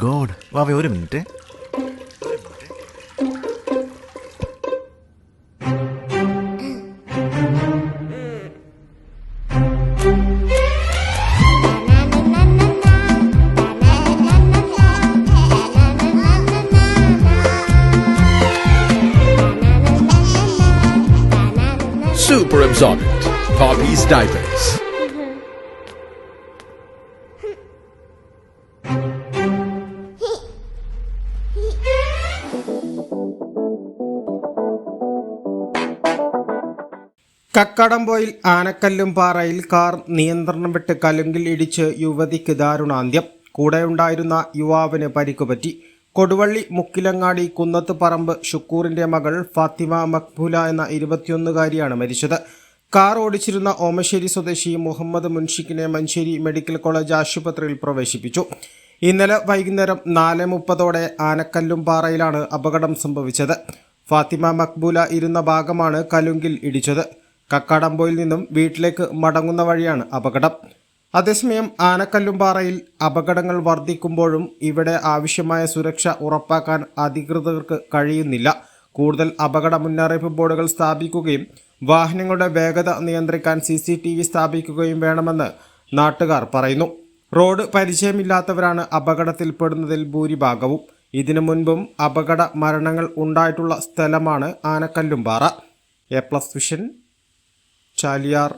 God, വാവേ ഒരു minute. Super absorbent. Poppy's diapers. Kakkadampoyil ആനക്കല്ലും പാറയിൽ കാർ നിയന്ത്രണം വിട്ട് കലുങ്കിൽ ഇടിച്ച് യുവതിക്ക് ദാരുണാന്ത്യം. കൂടെയുണ്ടായിരുന്ന യുവാവിന് പരിക്കുപറ്റി. കൊടുവള്ളി മുക്കിലങ്ങാടി കുന്നത്ത് പറമ്പ് ഷുക്കൂറിന്റെ മകൾ ഫാത്തിമ മക്ബൂല എന്ന 21-കാരിയാണ് മരിച്ചത്. കാർ ഓടിച്ചിരുന്ന ഓമശ്ശേരി സ്വദേശി മുഹമ്മദ് മുൻഷിക്കിനെ മഞ്ചേരി മെഡിക്കൽ കോളേജ് ആശുപത്രിയിൽ പ്രവേശിപ്പിച്ചു. ഇന്നലെ വൈകുന്നേരം 4:30 ആനക്കല്ലും പാറയിലാണ് അപകടം സംഭവിച്ചത്. ഫാത്തിമ മക്ബൂല ഇരുന്ന ഭാഗമാണ് കലുങ്കിൽ ഇടിച്ചത്. കക്കാടംപൊയിൽ നിന്നും വീട്ടിലേക്ക് മടങ്ങുന്ന വഴിയാണ് അപകടം. അതേസമയം ആനക്കല്ലുംപാറയിൽ അപകടങ്ങൾ വർദ്ധിക്കുമ്പോഴും ഇവിടെ ആവശ്യമായ സുരക്ഷ ഉറപ്പാക്കാൻ അധികൃതർക്ക് കഴിയുന്നില്ല. കൂടുതൽ അപകട മുന്നറിയിപ്പ് ബോർഡുകൾ സ്ഥാപിക്കുകയും വാഹനങ്ങളുടെ വേഗത നിയന്ത്രിക്കാൻ CCTV സ്ഥാപിക്കുകയും വേണമെന്ന് നാട്ടുകാർ പറയുന്നു. റോഡ് പരിചയമില്ലാത്തവരാണ് അപകടത്തിൽപ്പെടുന്നതിൽ ഭൂരിഭാഗവും. ഇതിനു മുൻപും അപകട മരണങ്ങൾ ഉണ്ടായിട്ടുള്ള സ്ഥലമാണ് ആനക്കല്ലുംപാറ. A+ vision, Chaliyar.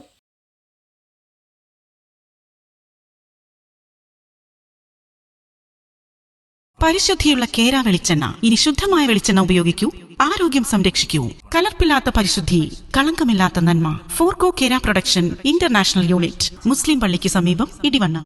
പരിശുദ്ധിയുള്ള കേര വെളിച്ചെണ്ണ. ഇനി ശുദ്ധമായ വെളിച്ചെണ്ണ ഉപയോഗിക്കൂ, ആരോഗ്യം സംരക്ഷിക്കൂ. കലർപ്പില്ലാത്ത പരിശുദ്ധി, കളങ്കമില്ലാത്ത നന്മ. ഫോർകോ കേര പ്രൊഡക്ഷൻ ഇന്റർനാഷണൽ യൂണിറ്റ്, മുസ്ലിം പള്ളിക്ക് സമീപം, ഇടിവണ്ണ.